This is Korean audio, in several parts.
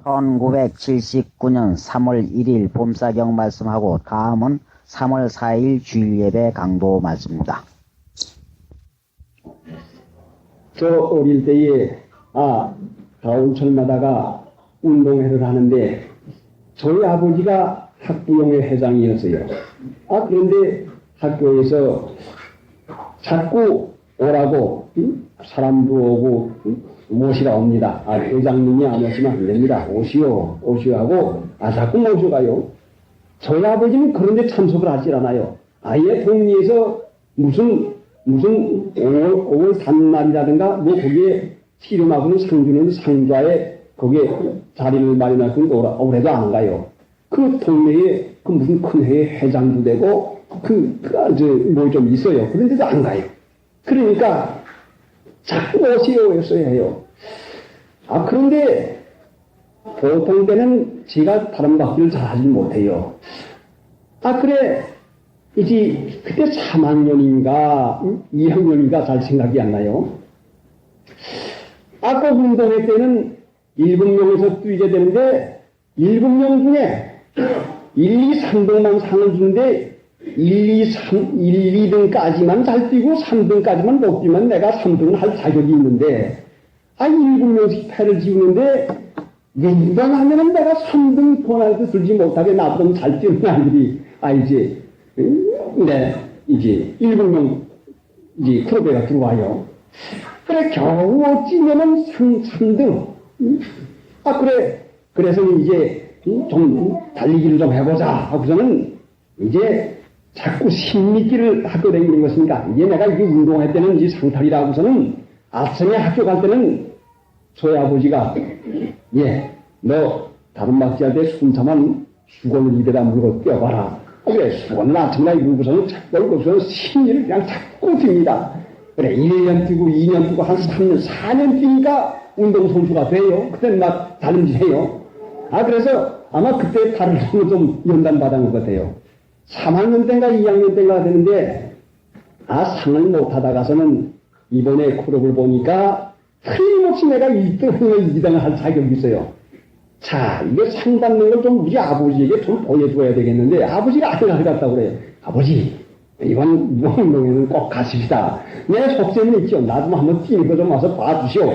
1979년 3월 1일 봄사경 말씀하고 다음은 3월 4일 주일예배 강도 말씀입니다. 저 어릴 때에 가을철마다가 운동회를 하는데 저희 아버지가 학부형회 회장이었어요. 그런데 학교에서 자꾸 오라고 사람도 오고 모시라 옵니다. 회장님이 안 오시면 안 됩니다. 오시오 하고 자꾸 모셔가요. 저희 아버지는 그런데 참석을 하질 않아요. 아예 동리에서 무슨 5월 단날이라든가 거기에 씨름하고는 상주는 상좌에 거기에 자리를 마련하고 오래도 안 가요. 그 동네에 무슨 큰 회의 회장도 되고 좀 있어요. 그런데도 안 가요. 그러니까 자꾸 오시오 했어야 해요. 그런데 보통 때는 제가 다른 바퀴를 잘 하지 못해요. 그래 이제 그때 3학년인가 2학년인가 잘 생각이 안 나요. 아까 운동회 때는 7명에서 뛰게 되는데 7명 중에 1, 2, 3등만 상을 주는데 1, 2등까지만 잘 뛰고 3등까지만 못 뛰면 내가 3등을 할 자격이 있는데 7명씩 패를 지우는데 웬만하면 내가 3등 돈할때 들지 못하게 나보다 잘 뛰는 아이들이 이제 7명 클럽에가 들어와요. 그래 겨우 뛰면은 3등. 그래서 이제 좀 달리기를 좀 해보자 하고서는 이제 자꾸 10m를 학교 다니는 것이니까 이제 내가 운동할 때는 이제 상탈이라 하고서는 아침에 학교 갈 때는 저희 아버지가 너 다른 박지할 때 숨차만 수건을 입에다 물고 뛰어봐라. 그래 수건을 아침에 물고서는 자꾸 심리를 그냥 자꾸 듭니다. 그래 1년 뛰고 2년 뛰고 한 3년 4년 뛰니까 운동선수가 돼요. 그때는 막 다른지해요. 그래서 아마 그때 다른 좀 연단받은 것 같아요. 3학년 때인가 2학년 때인가 되는데 상을 못하다가서는 이번에 클럽을 보니까 틀림없이 내가 1등을 2등을 할 자격이 있어요. 이거 상 받는 걸 좀 우리 아버지에게 좀 보여줘야 되겠는데 아버지가 안 가져갔다고 그래요. 아버지 이번 운동회는 꼭 가십시다. 내 속셈은 있죠. 나도 한번 뛰는 거 좀 와서 봐주시오.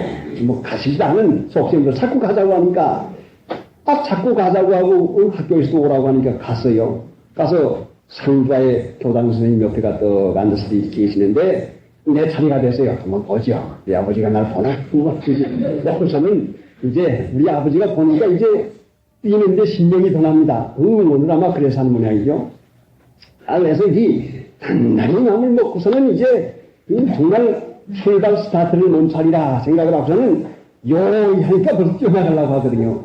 가십시다 하는 속셈으로 자꾸 가자고 하니까 자꾸 가자고 하고 학교에서도 오라고 하니까 갔어요. 가서 상좌에 교장 선생님 옆에가 떡 앉아서 계시는데 내 자리가 됐어요. 한번 보죠. 우리 아버지가 날 보나? 그래서는 이제 우리 아버지가 보니까 이제 뛰는데 신명이 더 납니다. 오늘 아마 그래서 하는 모양이죠. 그래서 이 단단히 마음을 먹고서는 이제 정말 출발 스타트를 놓은 차리라 생각을 하고서는 요이 하니까 벌써 뛰어나가려고 하거든요.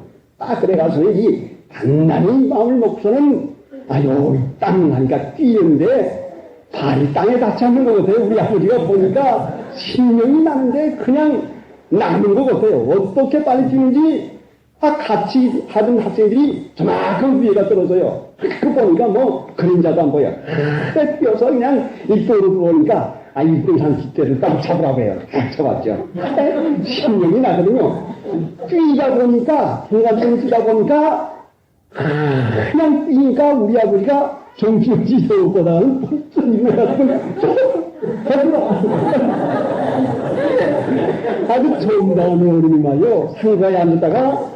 그래가지고 이 단단히 마음을 먹고서는 요이 땅 하니까 뛰는데 발이 땅에 닿지 않는 것 같아요. 우리 아버지가 보니까 신명이 나는데 그냥 나는 것 같아요. 어떻게 빨리 뛰는지 같이 하던 학생들이 저만큼 위에가 떨어져요. 그 보니까 그림자도 안 보여. 뛰어서 그냥 1등으로 들어오니까 1등 한 뒷대를 딱 잡으라고 해요. 잡았죠. 신명이 나거든요. 뛰다 보니까 중간쯤 뛰다 보니까 그냥 뛰니까 우리 아버지가 정신없이 저보다는 아주 정다운 어른이 말이요. 상가에 앉았다가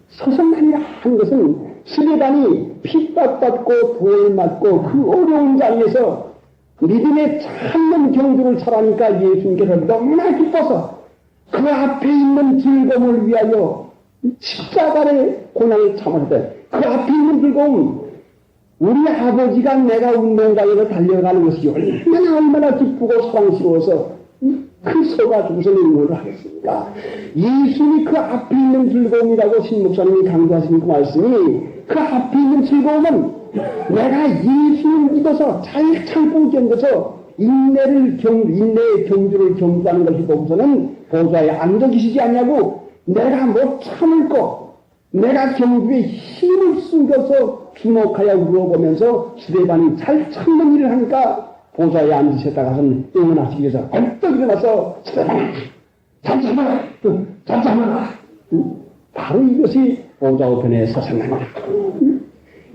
서성만이라 하는 것은 수레단이 핍박받고 돌 맞고 그 어려운 자리에서 믿음의 참는 경주를 잘하니까 예수님께서 너무나 기뻐서 그 앞에 있는 즐거움을 위하여 십자가의 고난을 참을 때 그 앞에 있는 즐거움 우리 아버지가 내가 운동장에서 달려가는 것이 얼마나 기쁘고 사랑스러워서 그 서가지고서 눈물을 하겠습니까? 예수님이 그 앞에 있는 즐거움이라고 신목사님이 강조하시는 그 말씀이 그 앞에 있는 즐거움은 내가 예수님을 믿어서 잘 참고 견뎌서 인내의 경주를 경주하는 것이 보고서는 보좌에 앉아 계시지 않냐고 내가 참을 거 내가 경주에 힘을 숨겨서 주목하여 물어보면서 수레반이 잘 참는 일을 하니까 보좌에 앉으셨다가서는 응원하시기 위해서 벌떡 일어나서 수레반 잠잠하라! 잠잠하라! 바로 이것이 보좌우편의 서성입니다.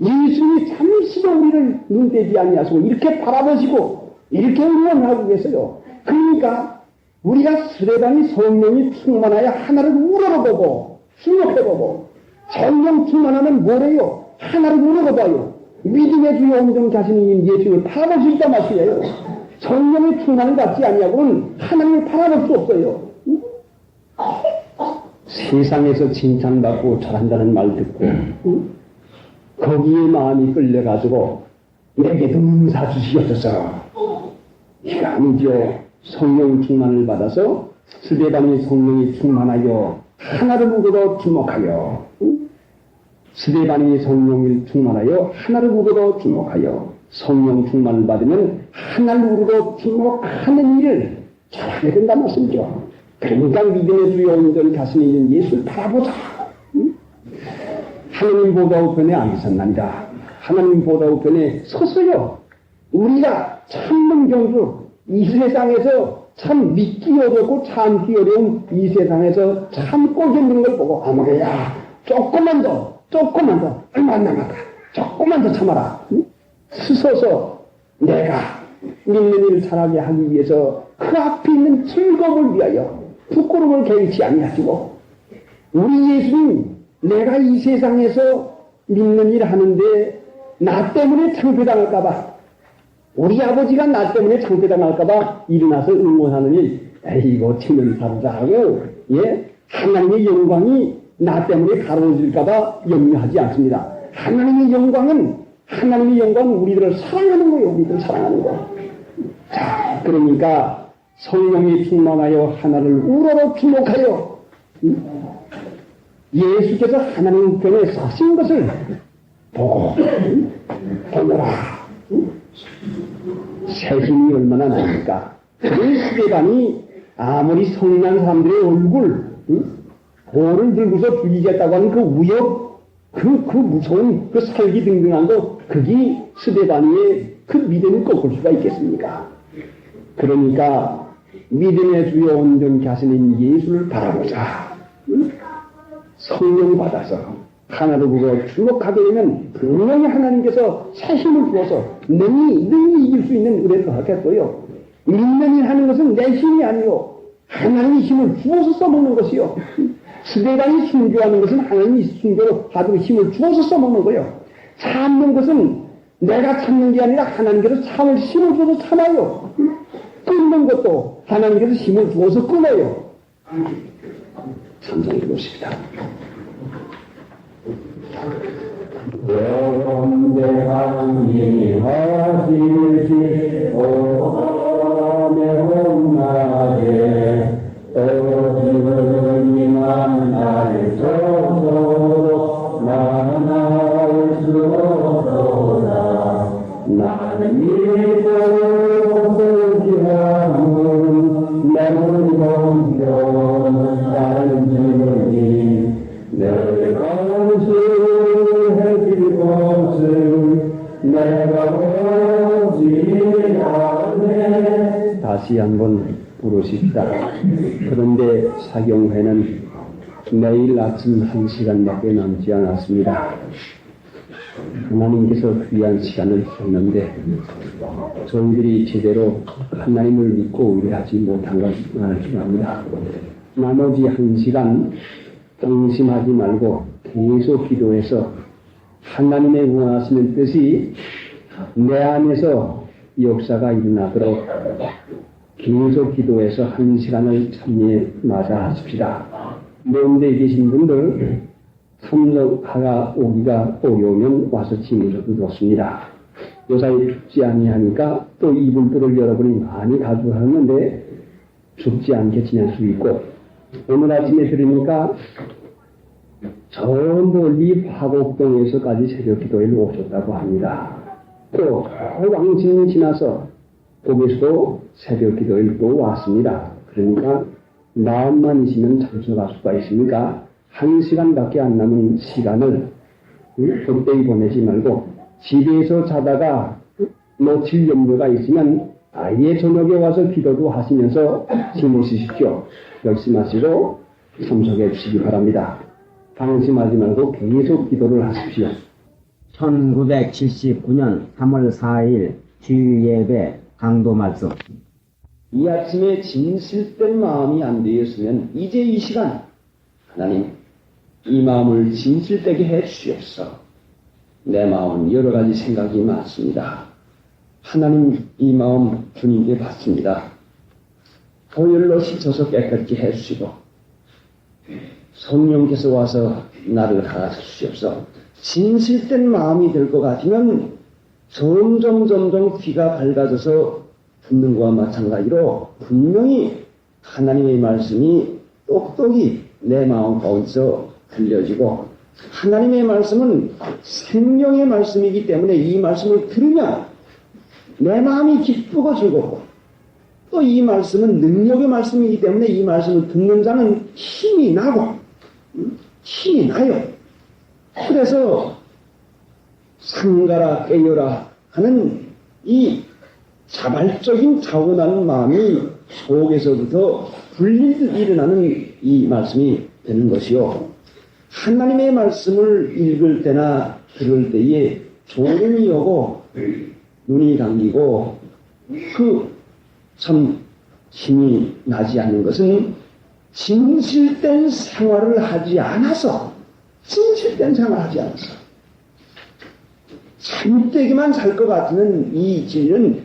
예수님이 잠시도 우리를 눈대지 아니하시고 이렇게 바라보시고 이렇게 응원하고 계세요. 그러니까 우리가 스데반이 성령이 충만하여 하나를 우러러보고 주목해보고 성령 충만하면 뭐래요? 하나를 우러러봐요. 믿음의 주여 온전 자신인 예수님을 바라볼 수 있다 말이에요. 성령의 충만을 받지 아니하고는 하나님을 바라볼 수 없어요. 세상에서 칭찬받고 잘한다는 말 듣고 거기에 마음이 끌려가지고 내게 능사 주시옵소서. 이거 아니죠. 성령 충만을 받아서 스데반이 성령이 충만하여 하나를 우러러 주목하여 스데반이 성령이 충만하여 하나를 우러러 주목하여 성령 충만을 받으면 하나를 우러러 주목하는 일을 잘하게 된다는 말씀이죠. 그러니까 믿음의 주여 온전히 자신이 있는 예수를 바라보자. 하나님 보좌 우편에 앉으셨나이다. 하나님 보좌 우편에 섰어요. 우리가 참는 경주 이 세상에서 참 믿기 어렵고 참기 어려운 이 세상에서 참고 있는 걸 보고 아무개야 조금만 더 얼마 안 남았다. 조금만 더 참아라. 스서서 내가 믿는 일을 잘하게 하기 위해서 그 앞에 있는 즐거움을 위하여 부끄러움을 개의치 아니하시고 우리 예수님 내가 이 세상에서 믿는 일 하는데 나 때문에 창피당할까봐 우리 아버지가 나 때문에 창피당할까봐 일어나서 응원하느니 에이고 튀는 사람다 하고 하나님의 영광이 나 때문에 가로질까봐 염려하지 않습니다. 하나님의 영광은 우리들을 사랑하는 거예요. 우리들 사랑하는 거. 자, 그러니까 성령이 충만하여 하나를 우러러 주목하여 예수께서 하나님 편에 서신 것을 보고 보느라 새 힘이 얼마나 나니까 그 스데반이 아무리 성난 사람들의 얼굴 돌을 들고서 죽이겠다고 하는 그 우역 그 무서운 그 살기 등등한 거 그게 스데반의 그 믿음을 꺾을 수가 있겠습니까? 그러니까 믿음의 주여 온전 자신인 예수를 바라보자. 성령 받아서 하나를 보고 주목하게 되면 분명히 하나님께서 새 힘을 주어서 능히 이길 수 있는 은혜를 하겠어요. 믿는 일 하는 것은 내 힘이 아니요 하나님의 힘을 주어서 써먹는 것이요. 스데반이 순교하는 것은 하나님이 순교로 가지고 힘을 주어서 써먹는 거예요. 참는 것은 내가 참는 게 아니라 하나님께서 참을 힘을 주어서 참아요. 끊는 것도 하나님께서 힘을 주어서 끊어요. 참선해 보십시다. 영대함이 하실지 오메 홈나게 어디만 날 저서로 나날 수 없도다 나는 믿고 소지하는 나는 공경 나는 주님 내 감수해질 것을 내가 오지 않네. 다시 한번 부르십시다. 그런데 사경회는 매일 아침 1시간밖에 남지 않았습니다. 하나님께서 귀한 시간을 주셨는데 저희들이 제대로 하나님을 믿고 의뢰하지 못한 것을 합니다. 나머지 1시간 방심하지 말고 계속 기도해서 하나님의 원하시는 뜻이 내 안에서 역사가 일어나도록 계속 기도해서 1시간을 참여마다 하십시다. 먼 데 계신 분들 참석하가 오기가 어려우면 와서 지내셔도 좋습니다. 요사이 춥지 아니하니까 또 이불들을 여러분이 많이 가져가는데 춥지 않게 지낼 수 있고 오늘 아침에 들으니까 저 멀리 화곡동에서까지 새벽 기도회를 오셨다고 합니다. 또 왕신이 지나서 거기서도 새벽 기도회를 또 왔습니다. 그러니까 마음만 있으면 참석할 수가 있으니까 1시간밖에 안 남은 시간을 헛되이 보내지 말고 집에서 자다가 놓칠 염려가 있으면 아예 저녁에 와서 기도도 하시면서 지내시십시오. 열심하시고 참석해 주시기 바랍니다. 방심하지 말고 계속 기도를 하십시오. 1979년 3월 4일 주일 예배 강도 말씀. 이 아침에 진실된 마음이 안 되었으면 이제 이 시간 하나님 이 마음을 진실되게 해 주시옵소서. 내 마음은 여러 가지 생각이 많습니다. 하나님 이 마음 주님께 받습니다. 보혈로 씻어서 깨끗게 해 주시고 성령께서 와서 나를 가르쳐 주시옵소서. 진실된 마음이 될 것 같으면 점점 귀가 밝아져서 듣는 것과 마찬가지로 분명히 하나님의 말씀이 똑똑히 내 마음 가운데서 들려지고 하나님의 말씀은 생명의 말씀이기 때문에 이 말씀을 들으면 내 마음이 기쁘고 즐겁고 또 이 말씀은 능력의 말씀이기 때문에 이 말씀을 듣는 자는 힘이 나고 힘이 나요. 그래서 상가라 깨어라 하는 이 자발적인 타고난 마음이 속에서부터 불리듯 일어나는 이 말씀이 되는 것이요. 하나님의 말씀을 읽을 때나 들을 때에 졸음이 오고 눈이 감기고 참 힘이 나지 않는 것은 진실된 생활을 하지 않아서 참되기만 살 것 같으면 이 진리는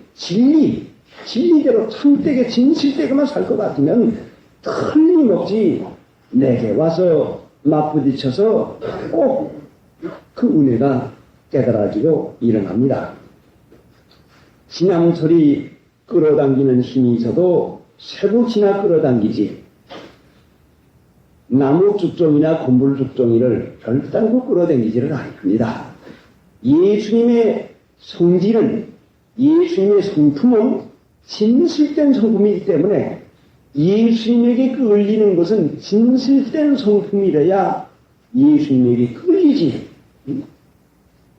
진리대로 참되게 진실되게만 살 것 같으면 틀림없이 내게 와서 맞부딪혀서 꼭 그 은혜가 깨달아지고 일어납니다. 지남철이 끌어당기는 힘이 있어도 쇠붙이나 끌어당기지 나무 죽종이나 곤불 죽종이를 별다르고 끌어당기지를 아닙니다. 예수님의 성질은 예수님의 성품은 진실된 성품이기 때문에 예수님에게 끌리는 것은 진실된 성품이라야 예수님에게 끌리지.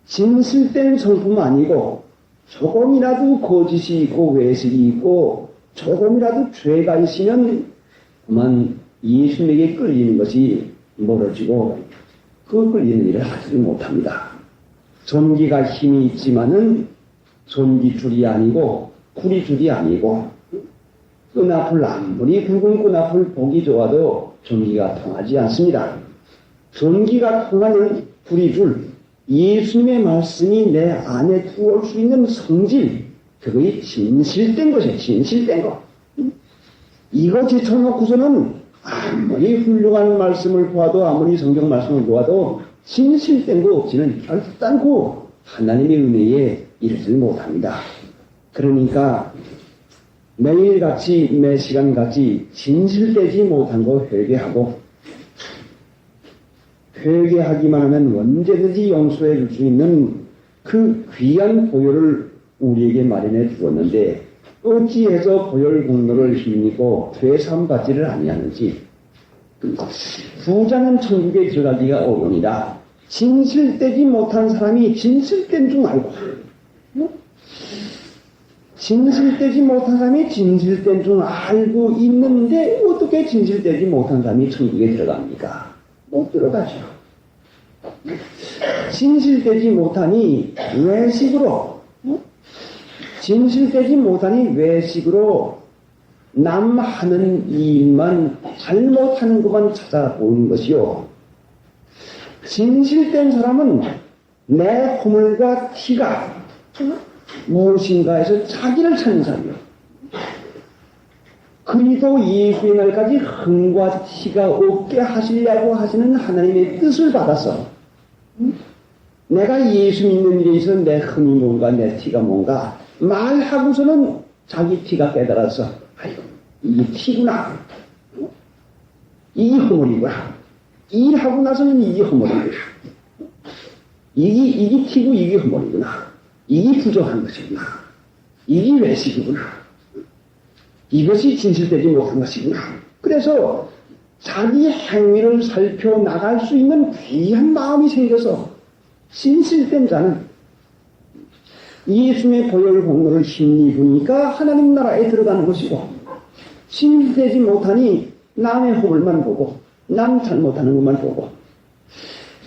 진실된 성품 아니고 조금이라도 거짓이 있고 외식이 있고 조금이라도 죄가 있으면 그만 예수님에게 끌리는 것이 멀어지고 그 끌리는 일을 하지 못합니다. 존귀가 힘이 있지만은 존귀줄이 아니고 구리줄이 아니고 끈앞을 아무리 굵은 끈앞을 보기 좋아도 존귀가 통하지 않습니다. 존귀가 통하는 구리줄 예수님의 말씀이 내 안에 들어올 수 있는 성질 그것이 진실된 것이에요. 진실된 것. 이거 제쳐놓고서는 아무리 훌륭한 말씀을 보아도 아무리 성경 말씀을 보아도 진실된 거 없이는 결단코 하나님의 은혜에 이르지 못합니다. 그러니까 매일같이 매 시간같이 진실되지 못한 거 회개하고 회개하기만 하면 언제든지 용서해 줄 수 있는 그 귀한 보혈을 우리에게 마련해 주었는데 어찌해서 보혈 공로를 힘입고 되삼받지를 아니하는지 부자는 천국에 들어가기가 어려우니라. 진실되지 못한 사람이 진실된 줄 알고 진실되지 못한 사람이 진실된 줄 알고 있는데 어떻게 진실되지 못한 사람이 천국에 들어갑니까? 못 들어가죠. 진실되지 못하니 외식으로 진실되지 못하니 외식으로 남 하는 일만 잘못하는 것만 찾아보는 것이요. 진실된 사람은 내 허물과 티가 무엇인가에서 자기를 찾는 사람이요. 그리도 예수의 날까지 흥과 티가 없게 하시려고 하시는 하나님의 뜻을 받아서 내가 예수 믿는 일에 있어서 내 흥이 뭔가 내 티가 뭔가 말하고서는 자기 티가 깨달아서 아이고 이게 티구나 이게 허물이구나 일하고 나서는 이게 허물이구나 이게 티고 이게 허물이구나 이게 부족한 것이구나 이게 외식이구나 이것이 진실되지 못한 것이구나. 그래서 자기 행위를 살펴나갈 수 있는 귀한 마음이 생겨서 진실된 자는 예수님의 보혈 공로를 힘입으니까 하나님 나라에 들어가는 것이고, 신실되지 못하니 남의 허물만 보고 남 잘못하는 것만 보고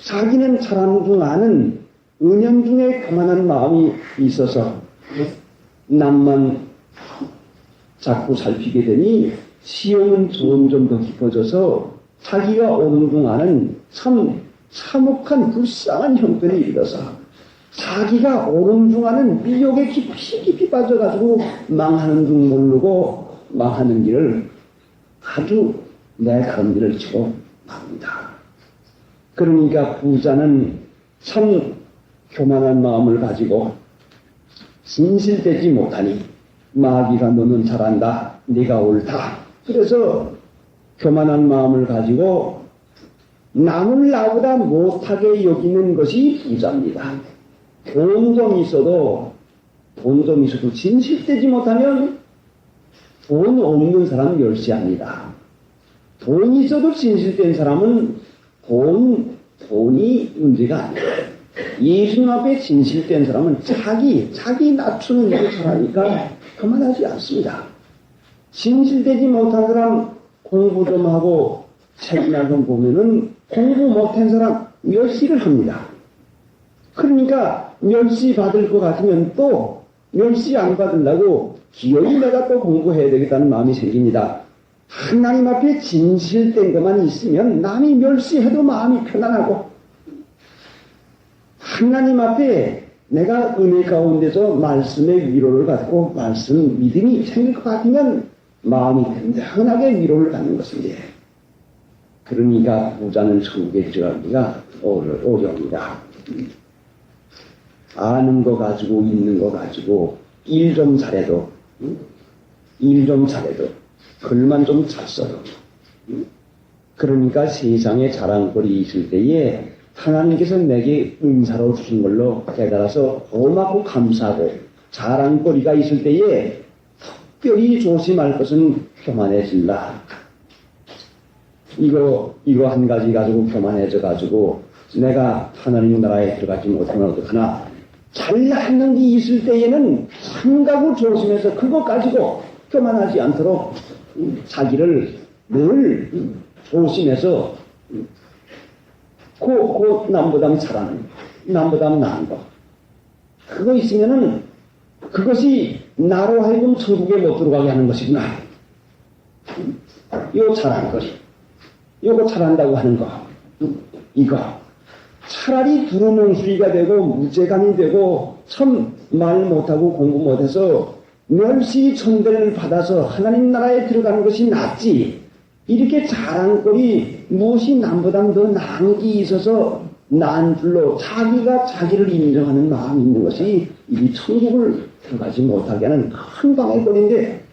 자기는 잘하는 중 아는 은연중에 교만한 마음이 있어서 남만 자꾸 살피게 되니 시험은 점점 더 깊어져서 자기가 옳은 중 아는 참 참혹한 불쌍한 형편에 이르러서 자기가 옳은 중 아는 미혹에 깊이 빠져가지고 망하는 중 모르고 망하는 길을 아주 내 다른 길을 치고 갑니다. 그러니까 부자는 참 교만한 마음을 가지고 진실되지 못하니 마귀가 너는 잘한다, 네가 옳다. 그래서 교만한 마음을 가지고 남을 나보다 못하게 여기는 것이 부자입니다. 돈 좀 있어도 진실되지 못하면 돈 없는 사람 멸시합니다. 돈이 있어도 진실된 사람은 돈이 문제가 아니에요. 예수님 앞에 진실된 사람은 자기 낮추는 일을 잘하니까 그만하지 않습니다. 진실되지 못한 사람 공부 좀 하고 책이나 좀 보면은 공부 못한 사람 멸시를 합니다. 그러니까 멸시 받을 것 같으면 또 멸시 안 받으려고 기어이 내가 또 공부해야 되겠다는 마음이 생깁니다. 하나님 앞에 진실된 것만 있으면 남이 멸시해도 마음이 편안하고, 하나님 앞에 내가 은혜 가운데서 말씀의 위로를 갖고 말씀 믿음이 생길 것 같으면 마음이 편안하게 위로를 갖는 것입니다. 그러니까 부자는 천국에 들어가기가 어려웁니다. 아는 거 가지고 있는 거 가지고 일 좀 잘해도 글만 좀 잘 써도 그러니까 세상에 자랑거리 있을 때에 하나님께서 내게 은사로 주신 걸로 깨달아서 고맙고 감사하고 자랑거리가 있을 때에 특별히 조심할 것은 교만해질라. 이거 한 가지 가지고 교만해져 가지고 내가 하나님 나라에 들어가지 못하면 어떡하나. 잘나는 게 있을 때에는 삼가구 조심해서 그거 가지고 교만하지 않도록 자기를 늘 조심해서 남보다 잘하는, 남보다 나은 거. 그거 있으면은 그것이 나로 하여금 천국에 못 들어가게 하는 것이구나. 요 잘하는 거지. 요거 잘한다고 하는 거. 이거. 차라리 두루뭉술이가 되고 무죄감이 되고 참 말 못하고 공부 못해서 멸시 천대를 받아서 하나님 나라에 들어가는 것이 낫지. 이렇게 자랑거리 무엇이 남보다 더 나은 게 있어서 난 줄로 자기가 자기를 인정하는 마음이 있는 것이 이 천국을 들어가지 못하게 하는 큰 방해거리인데,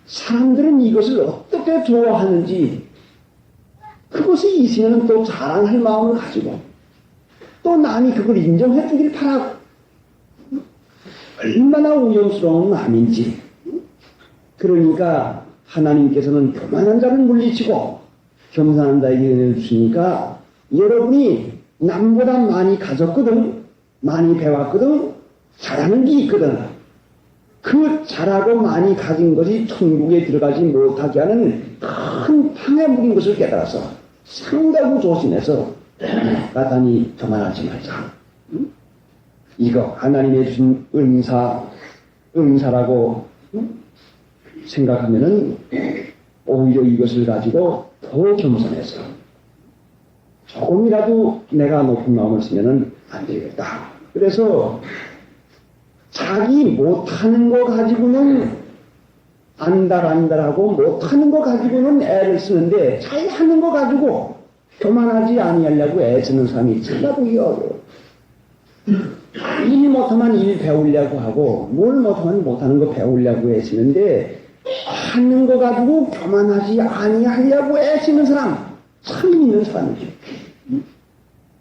사람들은 이것을 어떻게 좋아하는지, 그것이 있으면 또 자랑할 마음을 가지고 또 남이 그걸 인정해 주길 바라고, 얼마나 우영스러운 마음인지. 그러니까 하나님께서는 교만한 자를 물리치고 겸손한 자에게 은혜를 주시니까 여러분이 남보다 많이 가졌거든, 많이 배웠거든, 잘하는 게 있거든. 그 잘하고 많이 가진 것이 천국에 들어가지 못하게 하는 큰 방해물인 것을 깨달아서 상당히 조심해서 나단히 교만하지 말자. 이거 하나님의 주신 은사라고 생각하면은 오히려 이것을 가지고 더 겸손해서 조금이라도 내가 높은 마음을 쓰면은 안 되겠다. 그래서 자기 못하는 거 가지고는 안달하고 못하는 거 가지고는 애를 쓰는데 잘하는 거 가지고 교만하지 아니하려고 애쓰는 사람이 참나도 어려워. 일 못하면 일 배우려고 하고 뭘 못하면 못하는 거 배우려고 애쓰는데 하는 거 가지고 교만하지 아니하려고 애쓰는 사람 참 있는 사람이죠.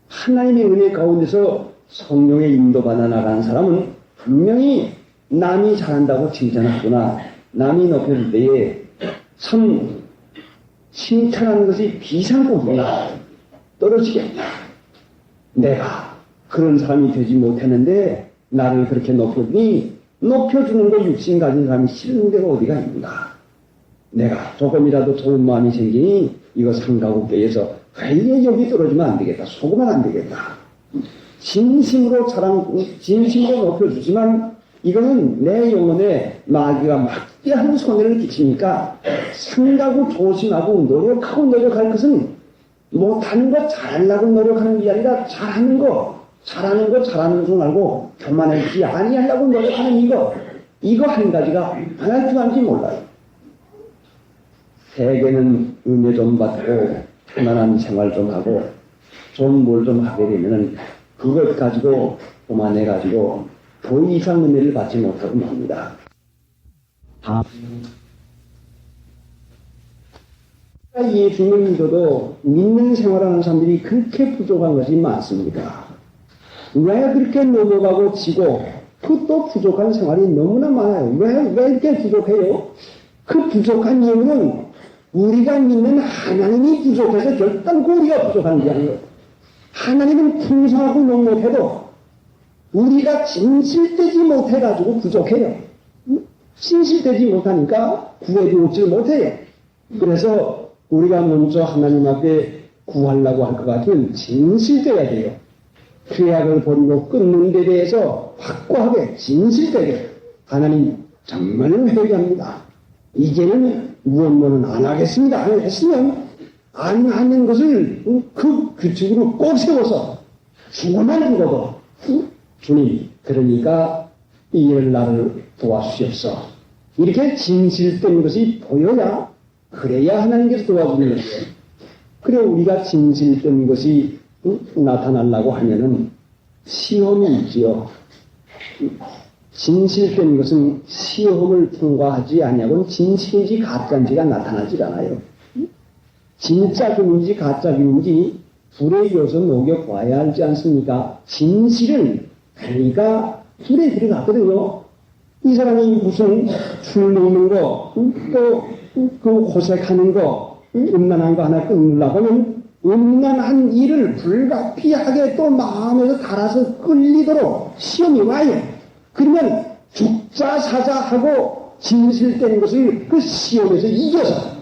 하나님의 은혜 가운데서 성령의 인도받아 나가는 사람은 분명히 남이 잘한다고 칭찬하거나 남이 높여줄 때에 참 칭찬하는 것이 비상공이나 떨어지겠냐. 내가 그런 사람이 되지 못했는데 나를 그렇게 높였니? 높여주는 거 육신 가진 사람이 싫은 데가 어디가 있는가? 내가 조금이라도 좋은 마음이 생기니 이거 삼가국계에서 회의에 여기 떨어지면 안 되겠다. 속으면 안 되겠다. 진심으로 진심으로 높여주지만 이거는 내 영혼에 마귀가 막대한 손해를 끼치니까 생각하고 조심하고 노력할 것은 못하는 거 잘하려고 노력하는 게 아니라 잘하는 거 줄 알고 교만하지 아니하려고 노력하는 이거 한 가지가 하나 중요한지 몰라요. 세계는 은혜 좀 받고 편안한 생활 좀 하고 좀 뭘 좀 하게 되면은 그것 가지고 교만해 가지고 더 이상 은혜를 받지 못하고 맙니다. 예수님을 믿어도 믿는 생활하는 사람들이 그렇게 부족한 것이 많습니다. 왜 그렇게 넘어가고 지고 그 또 부족한 생활이 너무나 많아요. 왜 이렇게 부족해요? 그 부족한 이유는 우리가 믿는 하나님이 부족해서 결단코 우리가 부족한 게 아니에요. 하나님은 풍성하고 넉넉해도 우리가 진실되지 못해가지고 부족해요. 진실되지 못하니까 구해주지 못해요. 그래서 우리가 먼저 하나님 앞에 구하려고 할 것 같으면 진실되어야 돼요. 죄악을 버리고 끊는 데 대해서 확고하게 진실되게 하나님 정말 회개합니다. 이제는 무엇 안 하겠습니다. 했으면 안 하는 것을 그 규칙으로 꼭 세워서 죽어만 죽어도 주님 그러니까 이 일 나를 도와주시옵소서. 이렇게 진실된 것이 보여야 그래야 하나님께서 도와주는 것이에요. 그래 우리가 진실된 것이 나타나려고 하면은 시험이 있지요. 진실된 것은 시험을 통과하지 아니하고는 진실인지 가짜인지가 나타나질 않아요. 진짜 금인지 가짜 금인지 불에 이어서 녹여봐야 알지 않습니까? 진실은 그러니까 불에 들어갔거든요. 이 사람이 무슨 술 먹는 거, 또 그 호색하는 거, 음란한 거 하나 끊으려고 하면 음란한 일을 불가피하게 또 마음에서 달아서 끌리도록 시험이 와요. 그러면 죽자 사자 하고 진실된 것을 그 시험에서 이겨서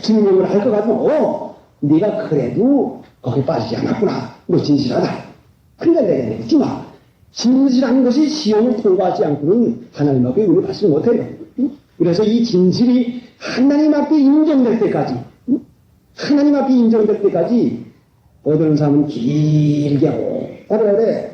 증명을 할 것 같으면 네가 그래도 거기 빠지지 않았구나. 너 진실하다. 그러니까 내가 묻지 마. 진실한 것이 시험을 통과하지 않고는 하나님 앞에 은혜 받지 못해요. 그래서 이 진실이 하나님 앞에 인정될 때까지 하나님 앞에 인정될 때까지 어떤 사람은 길게 오래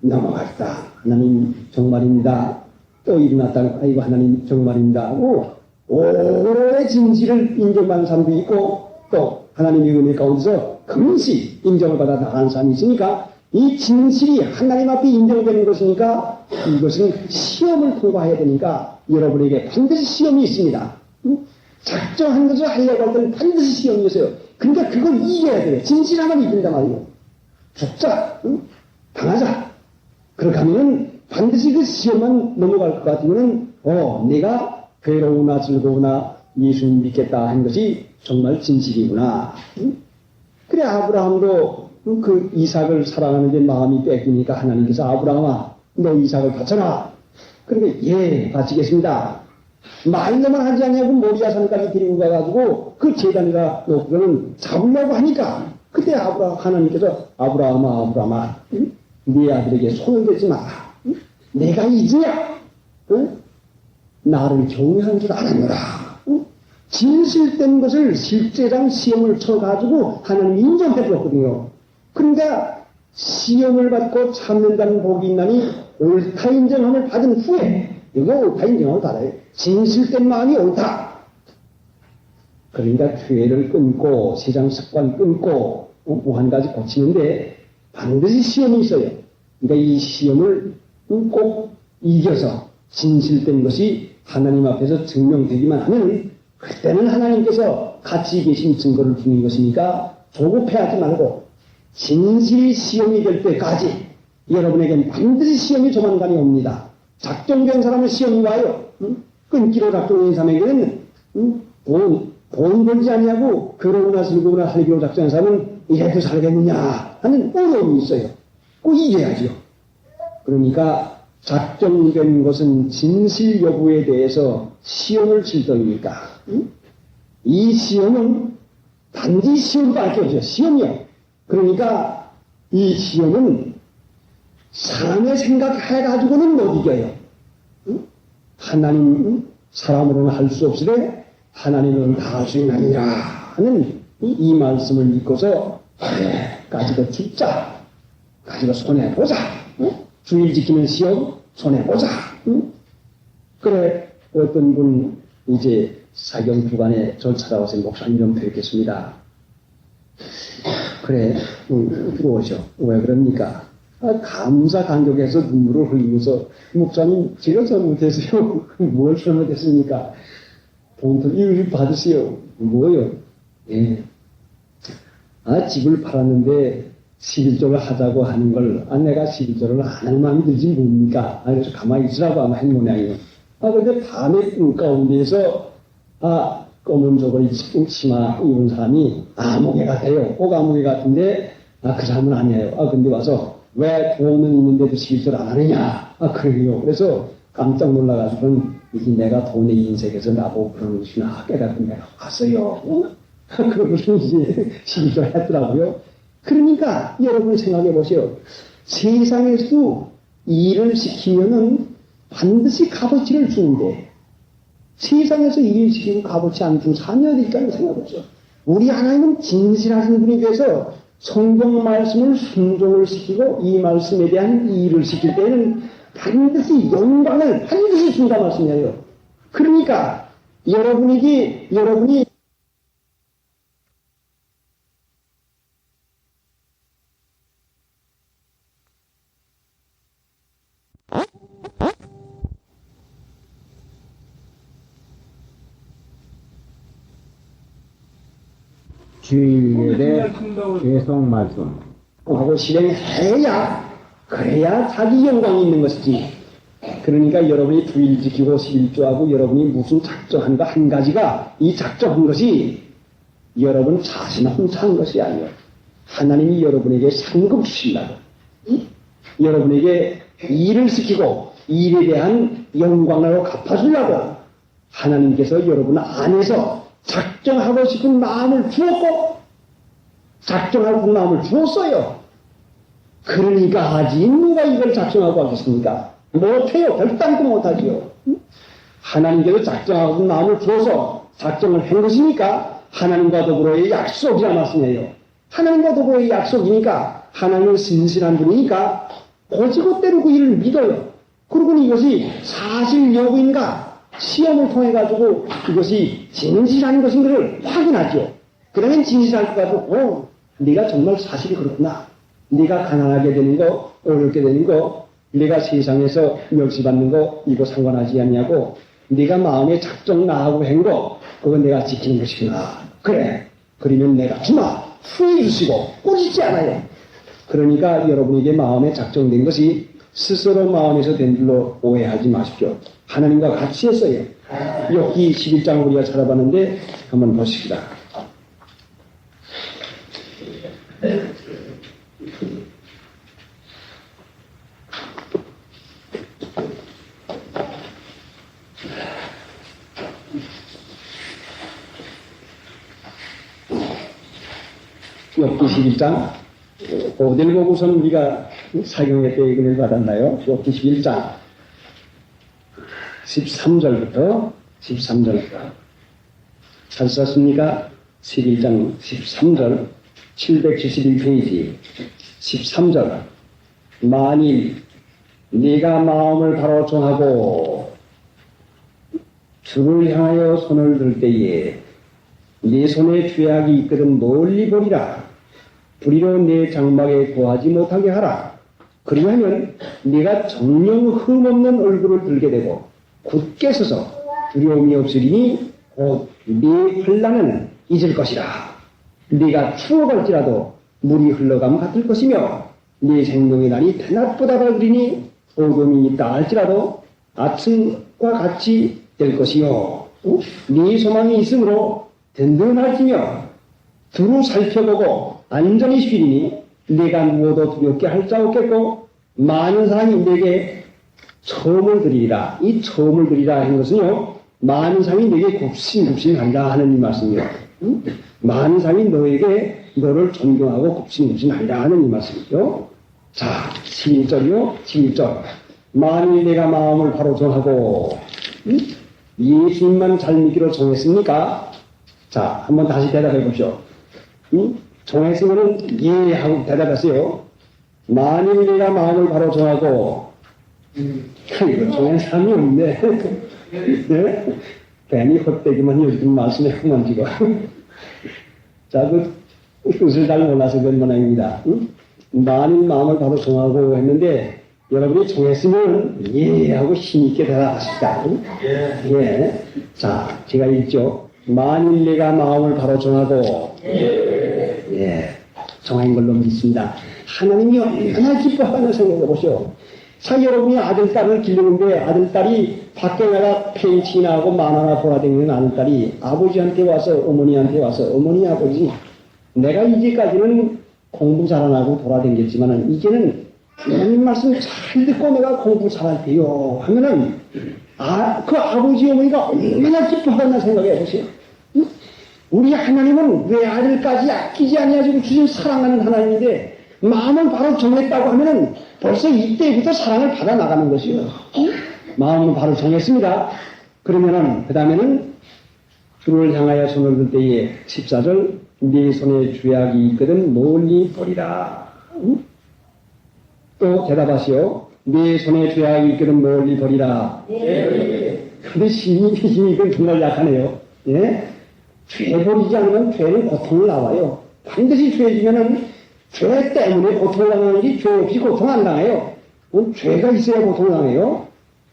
넘어갔다. 하나님 정말입니다. 또 일어났다. 아이고 하나님 정말입니다. 하고 오래 진실을 인정받는 사람도 있고 또 하나님의 은혜 가운데서 금시 인정을 받아 나가는 사람이 있으니까 이 진실이 하나님 앞에 인정되는 것이니까 이것은 시험을 통과해야 되니까 여러분에게 반드시 시험이 있습니다. 작정한 것을 하려고 할 때는 반드시 시험이 있어요. 그러니까 그걸 이겨야 돼요. 진실하면 이긴단 말이에요. 죽자, 당하자. 그렇게 하면은 반드시 그 시험만 넘어갈 것 같으면은 내가 괴로우나 즐거우나 예수님 믿겠다 하는 것이 정말 진실이구나. 그래 아브라함도 그 이삭을 사랑하는데 마음이 뺏기니까 하나님께서 아브라함아 너 이삭을 바쳐라. 그러니까 예 바치겠습니다. 말로만 하지 않냐고 모리아산까지 데리고 가가지고 그 제단에다 놓고는 잡으려고 하니까 그때 하나님께서 아브라함아 네 아들에게 손을 대지 마라. 내가 이지야 나를 경외한 줄 알았노라. 진실된 것을 실제랑 시험을 쳐가지고 하나님 인정해 줬거든요. 그러니까 시험을 받고 참는다는 복이 있나니 옳다 인정함을 받은 후에 이거 옳다 인정함을 받아요. 진실된 마음이 옳다. 그러니까 죄를 끊고 세상 습관 끊고 한 가지 고치는데 반드시 시험이 있어요. 그러니까 이 시험을 꼭 이겨서 진실된 것이 하나님 앞에서 증명되기만 하면 그때는 하나님께서 같이 계신 증거를 주는 것이니까 조급해하지 말고 진실이 시험이 될 때까지 여러분에겐 반드시 시험이 조만간에 옵니다. 작정된 사람은 시험이 와요. 끊기로 작정된 사람에게는 돈 벌지 않냐고 괴로우나 즐거우나 살기로 작정한 사람은 이래도 살겠느냐 하는 어려움이 있어요. 꼭 이겨야죠. 그러니까 작정된 것은 진실 여부에 대해서 시험을 칠 터이니까 이 시험은 단지 시험도 아니죠. 시험이요. 그러니까 이 시험은 사람의 생각해가지고는 못 이겨요. 하나님 사람으로는 할 수 없으되 하나님은 다 할 수 있느니라 하는 이 말씀을 믿고서 가지고 죽자. 가지고 손해보자. 주일 지키는 시험 손해보자. 그래 어떤 분 이제 사경 주간에 저 찾아와서 목사님 좀 뵙겠습니다. 그래 들어오셔. 왜 그럽니까? 감사 감격해서 눈물을 흘리면서 목사님 제가 잘못했어요. 뭘 잘못했습니까? 봉투 이거 받으세요. 뭐요? 예. 집을 팔았는데 11조를 하자고 하는 걸 내가 11조를 안 할 마음이 들지 뭡니까? 그래서 가만히 있으라고 아마 한 모양이에요. 근데 밤에 가운데에서 검은 저고리 치마 입은 사람이 아무개 같아요. 꼭 아무개 같은데 그 사람은 아니에요. 근데 와서 왜 돈은 있는데도 11조를 안 하느냐? 그래요. 그래서 깜짝 놀라가지고는 이게 내가 돈의 인색에서 나보고 그러는 것이나 깨닫고 내가 왔어요. 그러고서 이제 11조를 했더라고요. 그러니까 여러분 생각해 보세요. 세상에서도 일을 시키면은 반드시 값어치를 주는데 세상에서 일을 시키고 값어치 안 주는 사람이 어디 있다고 생각해 보세요. 우리 하나님은 진실하신 분이 돼서 성경 말씀을 순종을 시키고 이 말씀에 대한 일을 시킬 때는 반드시 영광을 반드시 준다 말씀이에요. 그러니까 여러분이 주일 예배 계속 말씀 하고 실행해야 그래야 자기 영광이 있는 것이지. 그러니까 여러분이 주일 지키고 11조하고 여러분이 무슨 작정한가 한 가지가 이 작정한 것이 여러분 자신 훔쳐한 것이 아니에요. 하나님이 여러분에게 상급 주신다고. 여러분에게 일을 시키고 일에 대한 영광을 갚아주려고 하나님께서 여러분 안에서 작정하고 싶은 마음을 주었고 작정하고 싶은 마음을 주었어요. 그러니까 하지 누가 이걸 작정하고 하겠습니까? 못해요. 결단도 못하지요. 하나님께서 작정하고 싶은 마음을 주어서 작정을 한 것이니까 하나님과 더불어의 약속이라 말씀이에요. 하나님과 더불어의 약속이니까 하나님은 신실한 분이니까 고지고대로 그 일을 믿어요. 그리고는 이것이 사실 여부인가 시험을 통해 가지고 이것이 진실한 것인가를 확인하죠. 그러면 진실할 것 같고, 네가 정말 사실이 그렇구나. 네가 가난하게 되는 거, 어렵게 되는 거, 네가 세상에서 멸시받는 거 이거 상관하지 않냐고. 네가 마음에 작정 나하고 한 거, 그건 내가 지키는 것이구나. 그래. 그러면 내가 주마 후회 주시고 꾸짖지 않아요. 그러니까 여러분에게 마음에 작정된 것이 스스로 마음에서 된 줄로 오해하지 마십시오. 하나님과 같이 했어요. 욥기 11장을 우리가 찾아봤는데 한번 보십시다. 욥기 11장 어딜 보고선 우리가 사경회 때 이걸 받았나요? 욥기 11장 13절부터 13절 찾으셨습니까? 11장 13절 771페이지 13절 만일 네가 마음을 바로 정하고 주를 향하여 손을 들 때에 네 손에 죄악이 있거든 멀리 버리라. 불의로 내 장막에 거하지 못하게 하라. 그리하면 네가 정령 흠없는 얼굴을 들게 되고 굳게 서서 두려움이 없으리니 곧 네 환난은 잊을 것이라. 네가 추워갈지라도 물이 흘러감 같을 것이며 네 생명의 날이 대낮보다 밝으리니 어둠이 있다 할지라도 아침과 같이 될 것이요. 네 소망이 있으므로 든든할지며 두루 살펴보고 안전히 쉬리니 내가 누워도 두렵게 할 자 없겠고 많은 사람이 내게 처음을 드리리라. 이 처음을 드리라 하는 것은요, 많은 사람이 너에게 굽신굽신한다 하는 이 말씀이요. 응? 많은 사람이 너에게 너를 존경하고 굽신굽신한다 하는 이 말씀이죠. 자, 11절이요. 11절. 만일 내가 마음을 바로 정하고 예수님만 잘 믿기로 정했습니까? 자, 한번 다시 대답해 보십시오. 정했으면은 예 하고 대답하세요. 만일 내가 마음을 바로 정하고 이거 정한 사람이 없네. 네? 괜히 헛되기만 요즘 말씀에 흥만 지고. 자, 그 뜻을 잘 몰라서 그런 모양입니다. 만일 마음을 바로 정하고 했는데 여러분이 정했으면 예 하고 힘있게 대답하십시다. 예. 자, 제가 읽죠. 만일 내가 마음을 바로 정하고 예. 정한 걸로 믿습니다. 하나님이 얼마나 기뻐하는 생각해 보시오. 자, 여러분이 아들, 딸을 기르는데 아들, 딸이 밖에 나가 펜치나 하고 만화나 돌아다니는 아들, 딸이 아버지한테 와서 어머니한테 와서 어머니, 아버지 내가 이제까지는 공부 잘 안 하고 돌아다녔지만은 이제는 하나님 말씀 잘 듣고 내가 공부 잘할게요 하면은 그 아버지 어머니가 얼마나 기뻐하나 생각해 보세요. 우리 하나님은 왜 아들까지 아끼지 아니하시고 주신 사랑하는 하나님인데 마음을 바로 정했다고 하면은 벌써 이때부터 사랑을 받아 나가는 것이요. 마음을 바로 정했습니다. 그러면은 그 다음에는 주를 향하여 손을 들 때에 14절 네 손에 죄악이 있거든 멀리 버리라. 또 대답하시오. 네 손에 죄악이 있거든 멀리 버리라. 근데 힘이 정말 약하네요. 예? 죄 버리지 않으면 죄는 고통을 나와요. 반드시 죄 지면은 죄 때문에 고통을 당하는지 죄 없이 고통 안 당해요. 죄가 있어야 고통을 당해요.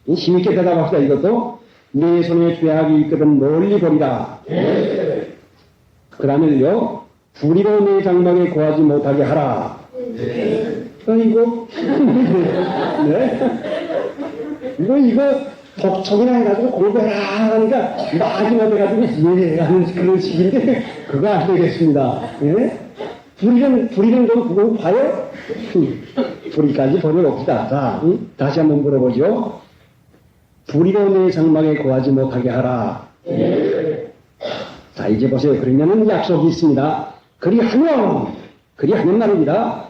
힘있게 대답합시다. 이것도 네 손에 죄악이 있거든 멀리 버리라. 그 다음에요 불의로 내 장막에 거하지 못하게 하라. 이거 네? 이거 독촉이나 해가지고 공부해라 하니까 마지막 해가지고 예 하는 그런 식인데 그거 안 되겠습니다. 예? 불의는 좀 그거 봐요? 불의까지 버려놓읍시다. 자, 다시 한번 물어보죠. 불의로 내 장막에 거하지 못하게 하라. 자, 이제 보세요. 그러면은 약속이 있습니다. 그리하면 말입니다.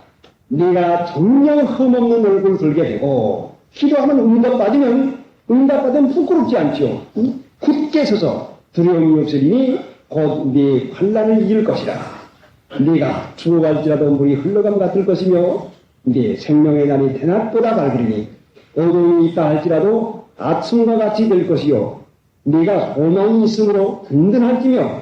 네가 정녕 흠없는 얼굴 들게 되고 기도하면 응답받으면 부끄럽지 않죠. 굳게 서서 두려움이 없으리니 곧 네 환난을 이길 것이라. 네가 죽어갈지라도 물이 흘러감 같을 것이며 네 생명의 날이 대낮보다 밝으리니 어둠이 있다 할지라도 아침과 같이 될 것이요 네가 소망이 있으므로 든든할지며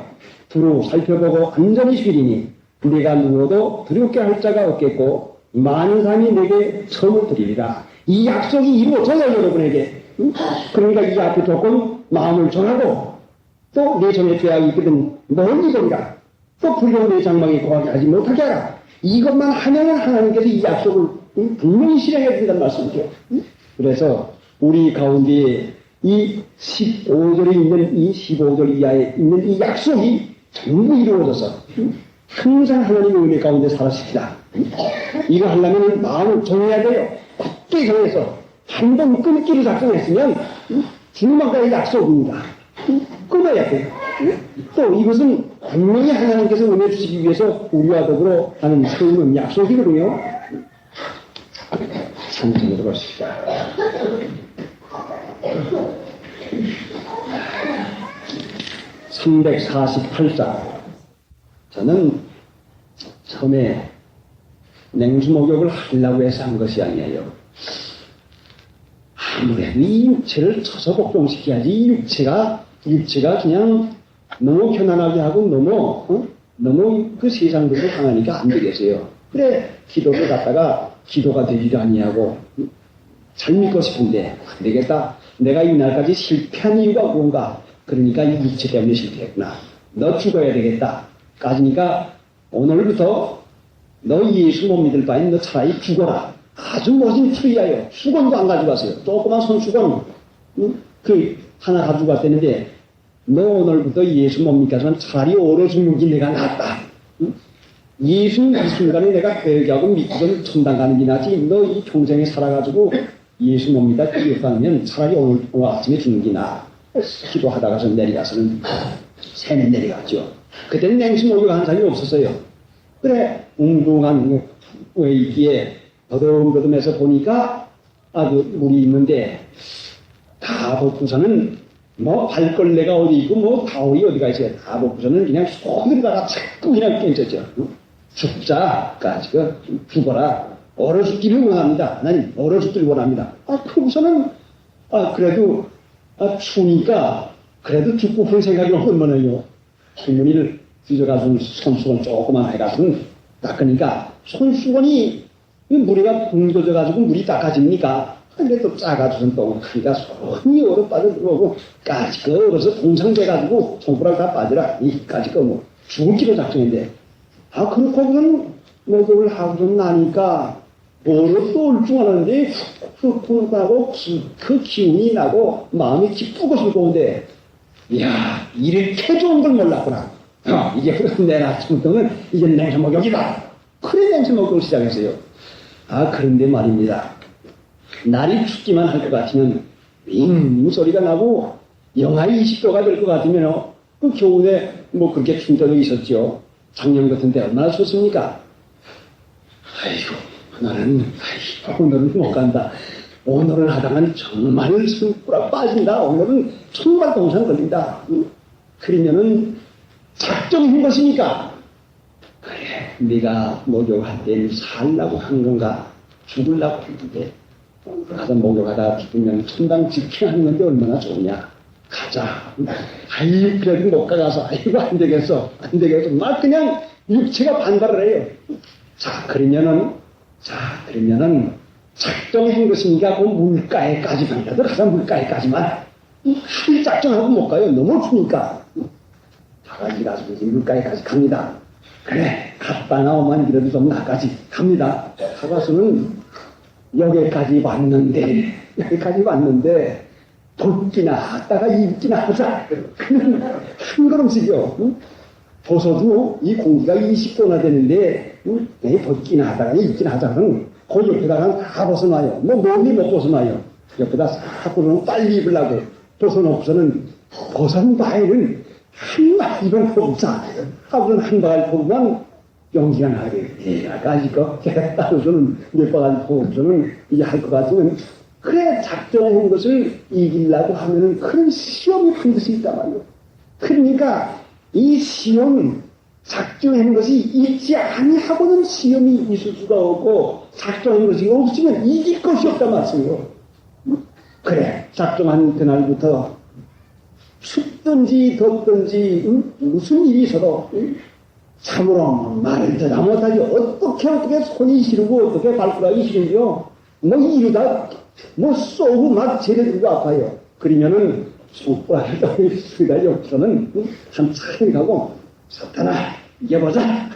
두루 살펴보고 안전히 쉬리니 네가 누워도 두렵게 할 자가 없겠고 많은 사람이 내게 처음을 드리리라. 이 약속이 이루어져요 여러분에게. 그러니까 이 앞에 조건 마음을 정하고 또 내 손에 죄악이 있거든 멀리 버리라. 또 불의로 내 장막에 거하게 하지 못하게 하라. 이것만 하면은 하나님께서 이 약속을 분명히 실행해 준다는 말씀이죠. 그래서 우리 가운데 이 15절에 있는 이 15절 이하에 있는 이 약속이 전부 이루어져서 항상 하나님의 은혜 가운데 살아십시다. 이거 하려면 마음을 정해야 돼요. 굳게 정해서 한 번 끊기를 작정했으면 주님과의 약속입니다. 끊어야 돼요. 또 이것은 분명히 하나님께서 은혜 주시기 위해서 우리와 더불어 하는 세우는 약속이거든요. 상승으로 가십시다. (348장) 저는 처음에 냉수 목욕을 하려고 해서 한 것이 아니에요. 아무래도 이 육체를 쳐서 복종시켜야지. 이 육체가 그냥 너무 편안하게 하고 너무 그 세상들도 강하니까 안 되겠어요. 그래 기도를 갖다가 기도가 되지도 아니하고 잘 믿고 싶은데 안 되겠다. 내가 이날까지 실패한 이유가 뭔가. 그러니까 이 육체 때문에 실패했구나. 너 죽어야 되겠다. 까지니까 오늘부터 너 예수 못 믿을 바엔 너 차라리 죽어라. 아주 멋진 풀이야요. 수건도 안 가져가세요. 조그만 손수건 그 하나 가지고 갔다는데 너 오늘부터 예수 못 믿겠지만 차라리 얼어 죽는 게 내가 낫다. 예수님 이 순간에 내가 회개하고 믿고 천당 가는 게 낫지. 너 이 평생에 살아가지고 예수 못 믿다 기억하면 차라리 오늘 아침에 죽는 게 나아. 기도하다가서 내려가서는 새는 내려갔죠. 그때는 냉수 목욕하는 사람이 없었어요. 그래 웅둥한 외기에 더듬더듬해서 보니까 아주 물이 있는데 다 벗고서는 뭐 발걸레가 어디 있고 뭐 타올이 어디가 있어요. 다 벗고서는 그냥 손으로다가 자꾸 그냥 깨졌죠. 죽자까지 죽어라. 얼어 죽기를 원합니다. 하나님 얼어 죽기를 원합니다. 그러고서는 그래도 추우니까 그래도 죽고 그런 생각이 얼마나요. 할머니를 뒤져가지고 손수건 조그만 해가지고 닦으니까 손수건이 물에가 붕 젖어가지고 물이 닦아집니까? 근데 또 작아져서 또 크기가 손이 얼어 빠져들어오고 까지 얼어서 동상돼가지고 손가락 다 빠져라. 이까지 뭐 죽을 기로 작정인데 그렇고는 목욕을 하고서 나니까 얼어 또 울중하는데 훅훅 나고 그 기운이 나고 마음이 기쁘고 즐거운데 이야 이렇게 좋은 걸 몰랐구나. 이게 내일 아침부터는 이제 냉수 목욕이다. 그래 냉수 목욕을 시작했어요. 그런데 말입니다. 날이 춥기만 할 것 같으면 윙 소리가 나고 영하 20도가 될 것 같으면 그 겨울에 뭐 그렇게 추운 때도 있었죠. 작년 같은데 얼마나 춥습니까? 오늘은 못 간다. 오늘은 하다간 정말 숨꾸라 빠진다. 오늘은 정말 동상 걸린다. 그러면은 작정한 것이니까 그래 네가 목욕할 때 살라고 한 건가 죽으려고 했는데 가서 목욕하다 죽으면 천당 직행하는 건데 얼마나 좋으냐. 가자. 그래도 못 가서 안 되겠어 막 그냥 육체가 반발을 해요. 그러면은 작정한 것이니까 그 물가에까지만이라도 가서 물가에까지만 할 작정하고 못 가요. 너무 추니까. 바가지 가지고 이제 물가에까지 갑니다. 그래 갔다 나오면 이래도 좀 나까지 갑니다. 가가서는 여기까지 왔는데 덥기나 하다가 입기나 하자. 그냥 한 걸음씩이요. 벗어도 이 공기가 20도나 되는데 벗기나 하다가 입기나 하자는 그 옆에다가 다 벗어놔요. 뭐 멀리 못 벗어놔요. 옆에다 싹 벗어놓으면 빨리 입으려고 벗어놓고서는 벗은 바에는 한 바가지만 뽑자. 하고는 한 바가지 뽑으면 용기가 나게 아까지 거 따로서는 몇 바가지 뽑고서는 이제 할 것 같으면 그래 작정한 것을 이기려고 하면은 그런 시험이 반드시 있단 말이에요. 그러니까 이 시험 작정한 것이 있지 아니하고는 시험이 있을 수가 없고 작정한 것이 없으면 이길 것이 없단 말씀이에요. 그래 작정한 그날부터 춥든지 덥든지 무슨 일이 있어도 참으로 말을 더 못하지. 어떻게 손이 시르고 어떻게 발가락이 시르죠. 뭐 이러다 뭐 쏘고 막 재려들고 아파요. 그러면은 손가락을 수가 없어서는 한참 가고 사탄아 이겨보자.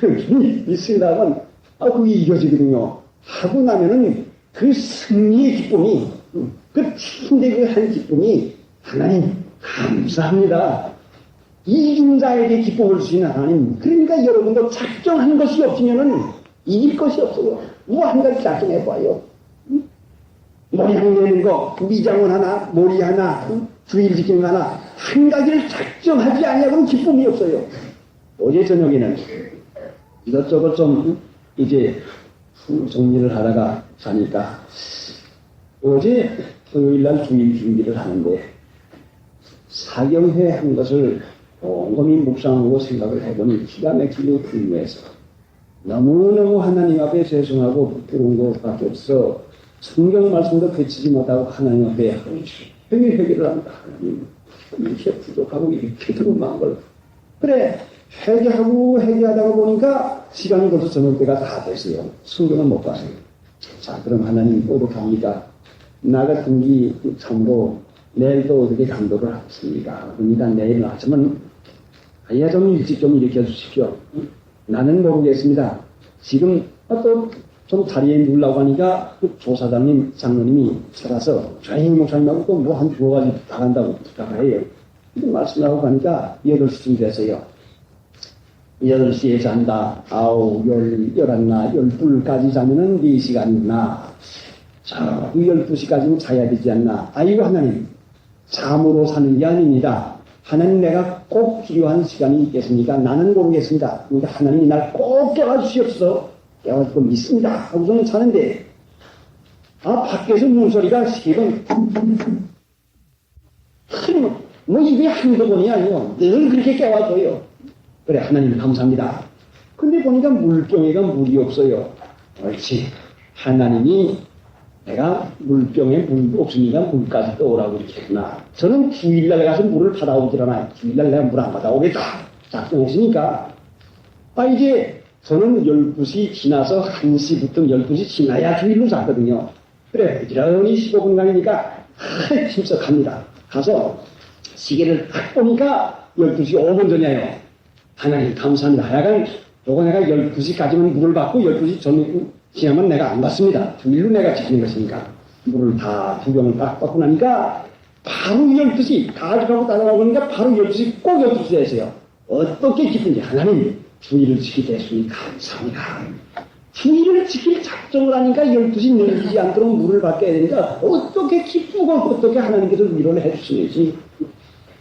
이 생각은 그게 이겨지거든요. 하고 나면은 그 승리의 기쁨이 그 침대의 한 기쁨이 하나님 감사합니다. 이긴 자에게 기쁨을 주시는 하나님. 그러니까 여러분도 작정한 것이 없으면은 이길 것이 없어요. 뭐 한 가지 작정해봐요. 모양 내는 거, 미장원 하나, 머리 하나, 주일 지키는 하나, 한 가지를 작정하지 아니하고는 기쁨이 없어요. 어제 저녁에는 이것저것 좀 이제 정리를 하다가 자니까 어제 토요일날 주일 준비를 하는데 사경회 한 것을 곰곰이 묵상하고 생각을 해보니 기가 막히고 궁금해서 너무너무 하나님 앞에 죄송하고 부끄러운 것밖에 없어 성경 말씀도 배치지 못하고 하나님 앞에 하루 회개를 합니다. 하나님 이렇게 부족하고 이렇게 드문한 걸 그래 회개하다가 보니까 시간이 벌써 저녁 때가 다 됐어요. 성경은 못 봤어요. 자 그럼 하나님 오죽합니까? 나 같은 기 참으로 내일도 어떻게 감독을 하겠습니까? 그러니까 내일 아침은 아예 좀 일찍 좀 일으켜 주십시오. 나는 모르겠습니다. 지금 또 좀 자리에 누우려고 하니까 그 조사장님, 장로님이 찾아서 조용히 목사님하고 또 뭐 한 두어 가지 나간다고 부탁을 해요. 말씀을 하고 가니까 8시쯤 됐어요. 8시에 잔다. 9, 10, 11나 12까지 자면은 4시간이나 자, 12시까지는 자야 되지 않나. 아이고, 하나님. 잠으로 사는 게 아닙니다. 하나님, 내가 꼭 필요한 시간이 있겠습니까? 나는 모르겠습니다. 그러니까 하나님이 날 꼭 깨워주시옵소서. 깨워주고 믿습니다. 하고서는 자는데, 밖에서 문소리가 세번 뭐 이게 한두 번이 아니요. 늘 그렇게 깨워줘요. 그래, 하나님 감사합니다. 근데 보니까 물병에가 물이 없어요. 옳지. 하나님이 내가 물병에 물도 없으니까 물까지 떠오라고 이렇게 했구나. 저는 주일날 가서 물을 받아오질 않아요. 주일날 내가 물 안 받아오겠다. 작정했으니까. 이제 저는 12시 지나서 1시부터 12시 지나야 주일로 잤거든요. 그래, 부지런히 15분간이니까 힘써 갑니다. 가서 시계를 딱 보니까 12시 5분 전이에요. 하나님 감사합니다. 하여간 요거 내가 12시까지만 물을 받고 12시 전 지나면 내가 안 받습니다. 주일로 내가 지키는 것이니까. 물을 다 두 병을 딱 받고 나니까 바로 12시 가져가고 따라가보니까 바로 12시 꼭 12시 됐어요. 어떻게 기쁜지 하나님 주일을 지키게 했으니 감사합니다. 주일을 지킬 작정을 하니까 12시 늦지 않도록 물을 받게 되니까 어떻게 기쁘고 어떻게 하나님께서 위로를 해주시는지.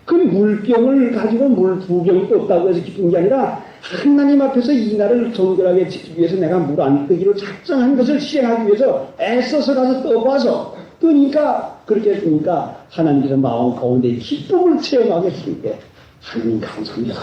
그 물병을 가지고 물 두 병이 떴다고 해서 기쁜 게 아니라 하나님 앞에서 이 날을 정결하게 지키기 위해서 내가 물 안 뜨기로 작정한 것을 시행하기 위해서 애써서 가서 떠봐서 뜨니까 그렇게 했으니까 하나님께서 마음 가운데 기쁨을 체험하게 해주니까 하나님 감사합니다.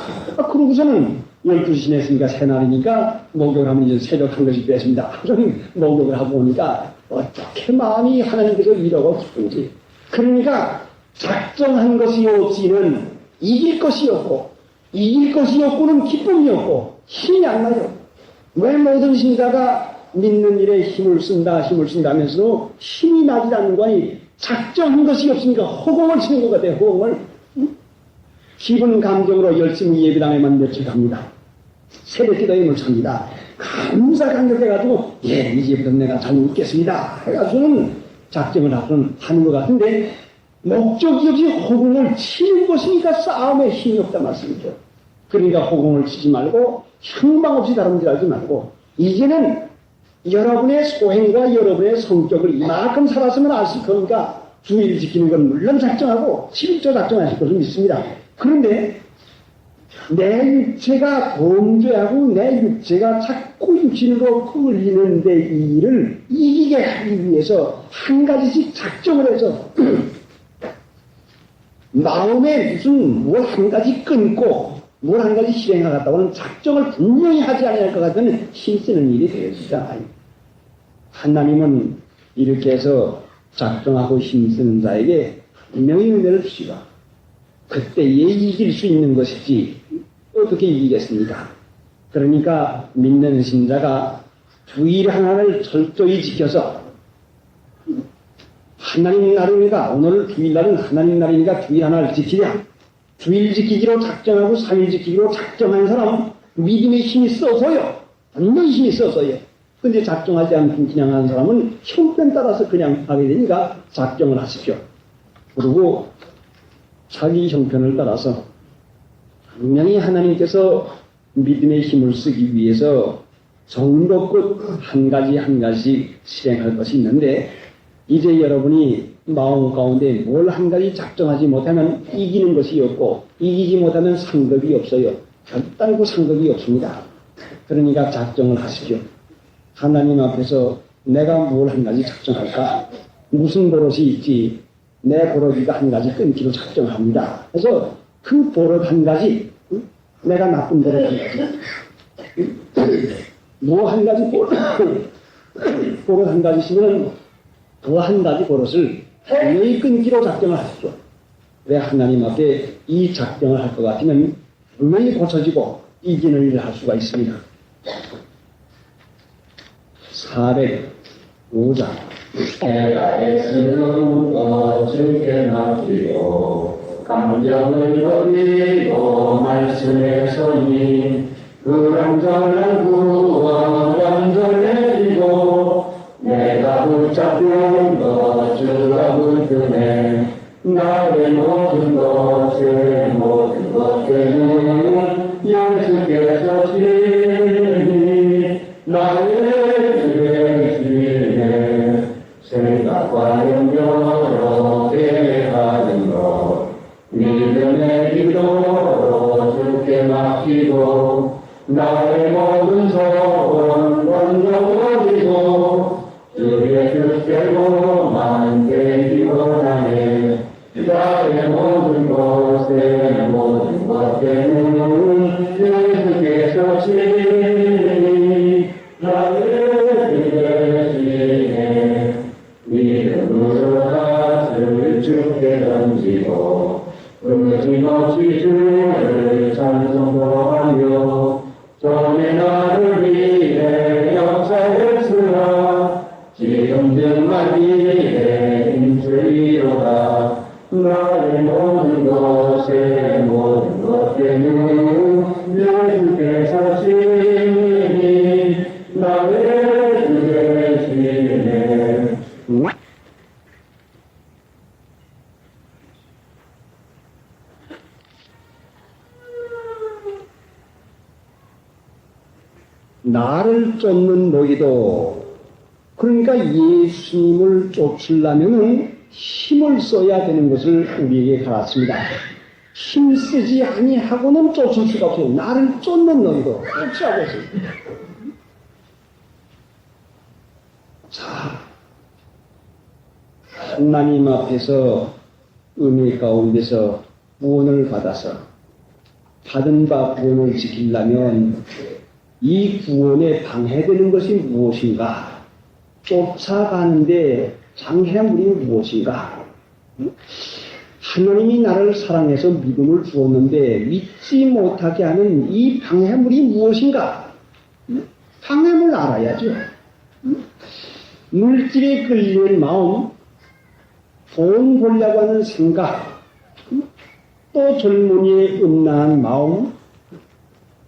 그러고서는 12시 지냈으니까 새날이니까 목욕을 하면 이제 새벽 1것이 됐습니다. 저는 목욕을 하고 오니까 어떻게 마음이 하나님께서 위로가 기쁜지. 그러니까 작정한 것이 없이는 이길 것이 없고 이길 것이 없고는 기쁨이 없고 힘이 안 나요. 왜 모든 신자가 믿는 일에 힘을 쓴다 하면서도 힘이 나지 않는 거 아니 작정한 것이 없으니까 허공을 치는 것 같아요. 허공을. 기분 감정으로 열심히 예배당에만 며칠 갑니다. 새벽 기도에 물습니다. 감사 감격해가지고 이제부터 내가 잘 묻겠습니다 해가지고는 작정을 하는 것 같은데 목적이 없이 호공을 치는 것이니까 싸움에 힘이 없다 말씀이죠. 그러니까 호공을 치지 말고 향방 없이 다름질하지 말고 이제는 여러분의 소행과 여러분의 성격을 이만큼 살았으면 아실 거니까 주의를 지키는 건 물론 작정하고 11조 작정하실 것을 믿습니다. 그런데 내 육체가 범죄하고 내 육체가 자꾸 육신으로 끌리는데 이 일을 이기게 하기 위해서 한 가지씩 작정을 해서 마음에 무슨 뭘 한 가지 끊고 뭘 한 가지 실행하겠다고는 작정을 분명히 하지 않을 것 같으면 힘쓰는 일이 되겠습니다. 하나님은 이렇게 해서 작정하고 힘쓰는 자에게 분명히 은혜를 주시라. 그때에 이길 수 있는 것이지 어떻게 이기겠습니까? 그러니까 믿는 신자가 주일 하나를 철저히 지켜서 하나님 날이니까 오늘 주일날은 하나님 날이니까 주일 하나를 지키랴. 주일 지키기로 작정하고 3일 지키기로 작정한 사람은 믿음의 힘이 써서요. 분명히 힘이 써서요. 근데 작정하지 않고 그냥 하는 사람은 형편 따라서 그냥 하게 되니까 작정을 하십시오. 그리고 자기 형편을 따라서 분명히 하나님께서 믿음의 힘을 쓰기 위해서 정도껏 한 가지 실행할 것이 있는데 이제 여러분이 마음 가운데 뭘 한 가지 작정하지 못하면 이기는 것이 없고 이기지 못하면 상급이 없어요. 결단코 상급이 없습니다. 그러니까 작정을 하십시오. 하나님 앞에서 내가 뭘 한 가지 작정할까? 무슨 버릇이 있지? 내 버릇이가 한 가지 끊기로 작정합니다. 그래서 그 버릇 한 가지, 내가 나쁜 버릇 한 가지, 뭐 한 가지 버릇 한 가지시면 그 한 가지 버릇을 분명히 끊기로 작정을 하십시오. 왜 하나님 앞에 이 작정을 할 것 같으면 분명히 고쳐지고 이기는 일을 할 수가 있습니다. 405장 내가 애쓰는 것 주께 맡기고 감정을 버리고 말씀에 서니 그런전한 구원 완전해지고 내가 붙잡는 것 주가 붙드네 나의 모든 것들은 예수께서 지니 나의 주의 주의 나의 모든 소원 원동이고 주의 뜻대로만 되기 원하네. 나의 모든 것에 모든 것 때는 예수께서 친히 나를 대신해 믿음으로 밭을 주께 던지고 끊임없이 주를 찬송하며 전에 나를 위해 역사했으나 지금 정말 미래 힘쓰리로다. 나의 모든 것에 모든 것 때는 예수께서 친히 나를 대신해. 나를 쫓는 너희도, 그러니까 예수님을 쫓으려면 힘을 써야 되는 것을 우리에게 가르칩니다. 힘쓰지 아니하고는 쫓을 수가 없어요. 나를 쫓는 너희도 쫓아고 있습니다. 자, 하나님 앞에서 은혜 가운데서 구원을 받아서 받은 바 구원을 지키려면 이 구원에 방해되는 것이 무엇인가? 쫓아가는데 장애물이 무엇인가? 하나님이 나를 사랑해서 믿음을 주었는데 믿지 못하게 하는 이 방해물이 무엇인가? 방해물 알아야죠. 물질에 끌리는 마음, 돈 벌려고 하는 생각, 또 젊은이의 음란한 마음,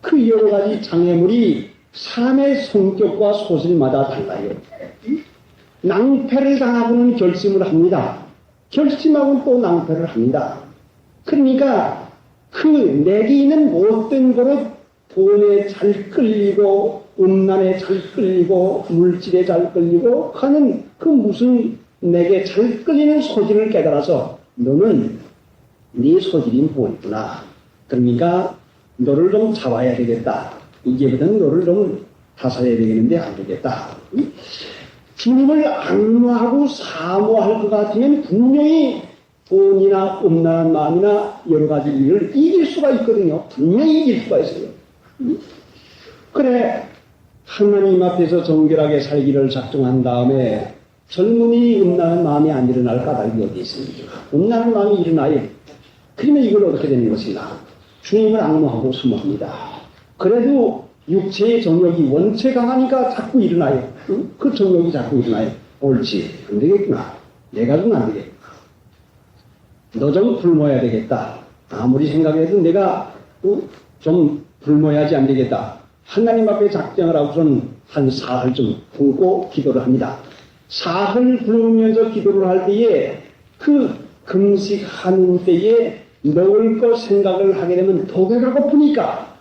그 여러 가지 장애물이 사람의 성격과 소질마다 달라요. 낭패를 당하고는 결심을 합니다. 결심하고는 또 낭패를 합니다. 그러니까 그 내게 있는 못된 거로 돈에 잘 끌리고 음란에 잘 끌리고 물질에 잘 끌리고 하는 그 무슨 내게 잘 끌리는 소질을 깨달아서 너는 네 소질이 뭐있구나. 그러니까 너를 좀 잡아야 되겠다. 이제부터는 너를 좀 다스려야 되겠는데 안 되겠다. 주님을 악무하고 사모할 것 같으면 분명히 돈이나 음란한 마음이나 여러 가지 일을 이길 수가 있거든요. 분명히 이길 수가 있어요. 그래, 하나님 앞에서 정결하게 살기를 작정한 다음에 젊은이 음란한 마음이 안 일어날 까닭이 어디 있습니까? 음란한 마음이 일어나요. 그러면 이걸 어떻게 되는 것인가? 주님을 악무하고 사모합니다. 그래도 육체의 정욕이 원체 강하니까 자꾸 일어나요. 그 정욕이 자꾸 일어나요. 옳지, 안 되겠구나. 내가 좀 안 되겠구나. 너 좀 굶어야 되겠다. 아무리 생각해도 내가 좀 굶어야지 안 되겠다. 하나님 앞에 작정을 하고선 한 사흘 좀 굶고 기도를 합니다. 사흘 굶으면서 기도를 할 때에 그 금식하는 때에 먹을 것 생각을 하게 되면 독에가 고프니까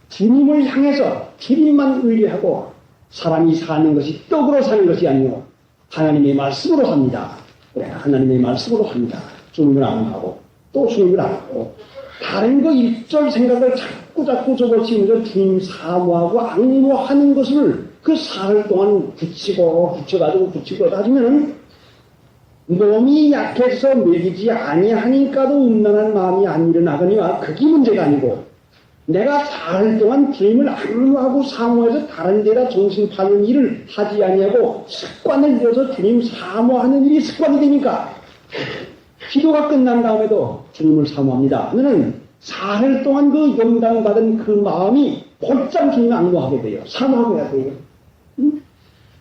주님을 향해서 주님만 의뢰하고 사람이 사는 것이 떡으로 사는 것이 아니고 하나님의 말씀으로 합니다. 그래, 하나님의 말씀으로 합니다. 주님을 악무하고 또 주님을 악무하고 다른 거 일절 생각을 자꾸 접어치면서 주님 사모하고 악무하는 것을 그 사흘 동안 붙여가지고 따지면은 몸이 약해서 먹이지 아니하니까도 음란한 마음이 안 일어나거니와 그게 문제가 아니고 내가 사흘 동안 주님을 악무하고 사모해서 다른 데다 정신 파는 일을 하지 아니하고 습관을 들여서 주님 사모하는 일이 습관이 되니까 기도가 끝난 다음에도 주님을 사모합니다. 그러면 사흘 동안 그 영당받은 그 마음이 곧장 주님을 악무하게 돼요. 사모하게 돼요.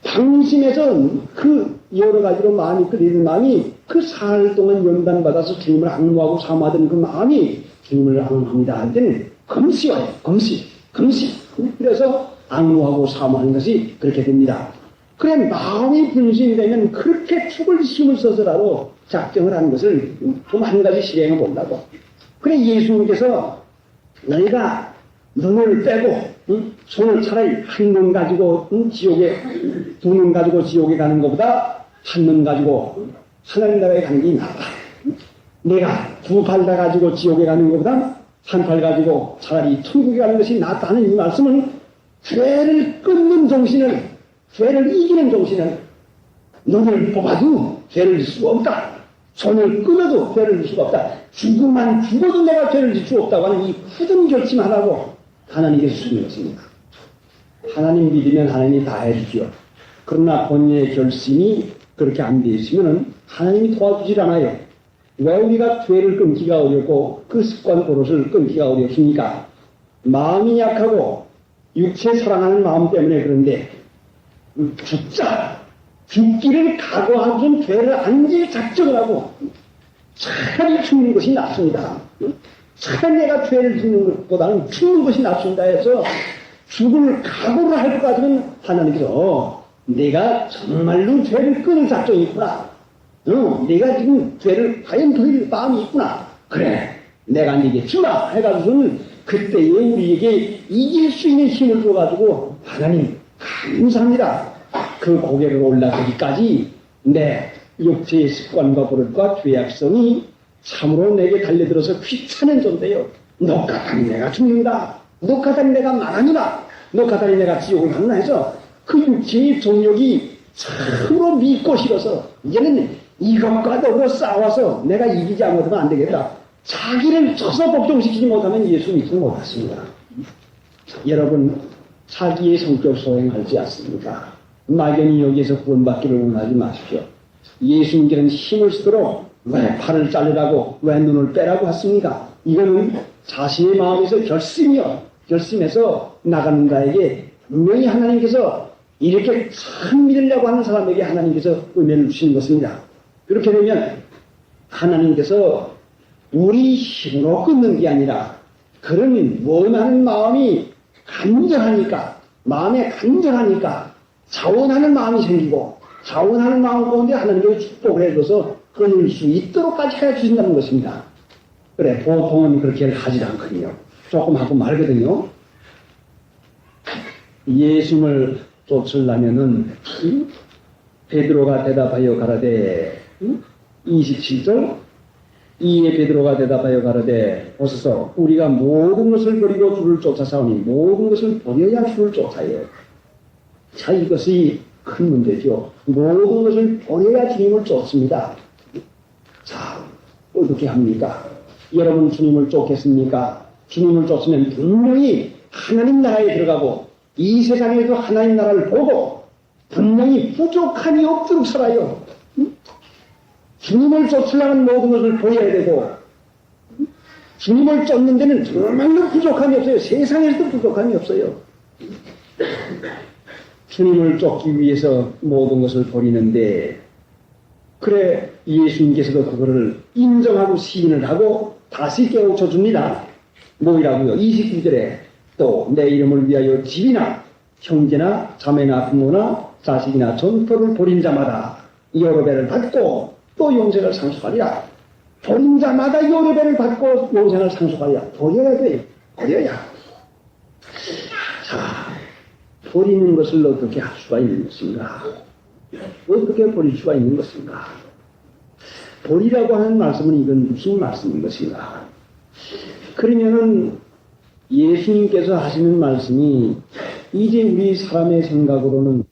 방심해서 그 여러 가지로 마음이 끌리는 마음이 그 사흘 동안 연단받아서 주님을 악무하고 사모하던 그 마음이 주님을 악무합니다 할 때는 금시 와요. 금시. 그래서 악무하고 사모하는 것이 그렇게 됩니다. 그래, 마음이 분심되면 그렇게 죽을 힘을 써서라도 작정을 하는 것을 좀 한 가지 실행해 본다고. 그래, 예수님께서 너희가 눈을 빼고 손을 차라리 한 눈 가지고 지옥에, 두 눈 가지고 지옥에 가는 것보다 한 눈 가지고 하나님 나라에 가는 게 나아. 내가 두 발 다 가지고 지옥에 가는 것보다 한팔 가지고 차라리 천국에 가는 것이 낫다는 이 말씀은 죄를 끊는 정신을, 죄를 이기는 정신을, 눈을 뽑아도 죄를 질 수가 없다. 손을 끊어도 죄를 질 수가 없다. 죽으면 죽어도 내가 죄를 질 수 없다고 하는 이 굳은 결심 하나고 하나님께서 주신 것입니다. 하나님 믿으면 하나님이 다 해주죠. 그러나 본인의 결심이 그렇게 안 되어 있으면 하나님이 도와주질 않아요. 왜 우리가 죄를 끊기가 어렵고 그 습관 버릇을 끊기가 어렵습니까? 마음이 약하고 육체 사랑하는 마음 때문에 그런데 죽기를 각오하고선 죄를 안 질 작정을 하고 차라리 죽는 것이 낫습니다. 차라리 내가 죄를 짓는 것보다는 죽는 것이 낫습니다 해서 죽을 각오를 할 것 같으면 하나님께서 내가 정말로 죄를 끊을 작정이 있구나. 내가 지금 죄를 과연 돌릴 마음이 있구나. 그래, 내가 네게 주마 해가지고는 그때에 우리에게 이길 수 있는 힘을 줘가지고 하나님 감사합니다. 그 고개를 올라서기까지 내 육체의 습관과 버릇과 죄악성이 참으로 내게 달려들어서 귀찮은 존재요. 너 같다니 내가 죽는다. 너 같다니 내가 망하느라. 너 같다니 내가 지옥을 가느라 해서 그 육체의 정욕이 참으로 믿고 싫어서 이제는 이것과 더불어 싸워서 내가 이기지 않으면 안 되겠다. 자기를 쳐서 복종시키지 못하면 예수 믿지 못했습니다. 여러분 자기의 성격 소행하지 않습니까? 막연히 여기에서 구원받기를 원하지 마십시오. 예수님께는 힘을 쓰도록 왜 팔을 자르라고 왜 눈을 빼라고 했습니까? 이거는 자신의 마음에서 결심해서 나가는 자에게 분명히 하나님께서 이렇게 참 믿으려고 하는 사람에게 하나님께서 은혜를 주시는 것입니다. 그렇게 되면 하나님께서 우리 힘으로 끊는 게 아니라 그런 원하는 마음이 간절하니까, 마음에 간절하니까 자원하는 마음이 생기고 자원하는 마음 가운데 하나님께서 축복을 해줘서 끊을 수 있도록까지 해주신다는 것입니다. 그래, 보통은 그렇게 하지 않거든요. 조금 하고 말거든요. 예수님을 쫓으려면은 베드로가 대답하여 가라되 27절 이에 베드로가 대답하여 가라되 보소서 우리가 모든 것을 버리고 주를 쫓아사오니 모든 것을 버려야 주를 쫓아요. 자, 이것이 큰 문제죠. 모든 것을 버려야 주님을 쫓습니다. 자, 어떻게 합니까? 여러분 주님을 쫓겠습니까? 주님을 쫓으면 분명히 하나님 나라에 들어가고 이 세상에도 하나님 나라를 보고 분명히 부족함이 없도록 살아요. 주님을 쫓으려면 모든 것을 버려야 되고 주님을 쫓는 데는 정말로 부족함이 없어요. 세상에서도 부족함이 없어요. 주님을 쫓기 위해서 모든 것을 버리는데 그래 예수님께서도 그거를 인정하고 시인을 하고 다시 깨우쳐 줍니다. 뭐이라고요? 29절에 또 내 이름을 위하여 집이나 형제나 자매나 부모나 자식이나 전토를 버린 자마다 여러 배를 받고 또 용생을 상속하리라. 버린 자마다 여러 배를 받고 용생을 상속하리라. 버려야 돼. 버려야. 자, 버리는 것을 어떻게 할 수가 있는 것인가? 어떻게 버릴 수가 있는 것인가? 버리라고 하는 말씀은 이건 무슨 말씀인 것인가? 그러면은 예수님께서 하시는 말씀이 이제 우리 사람의 생각으로는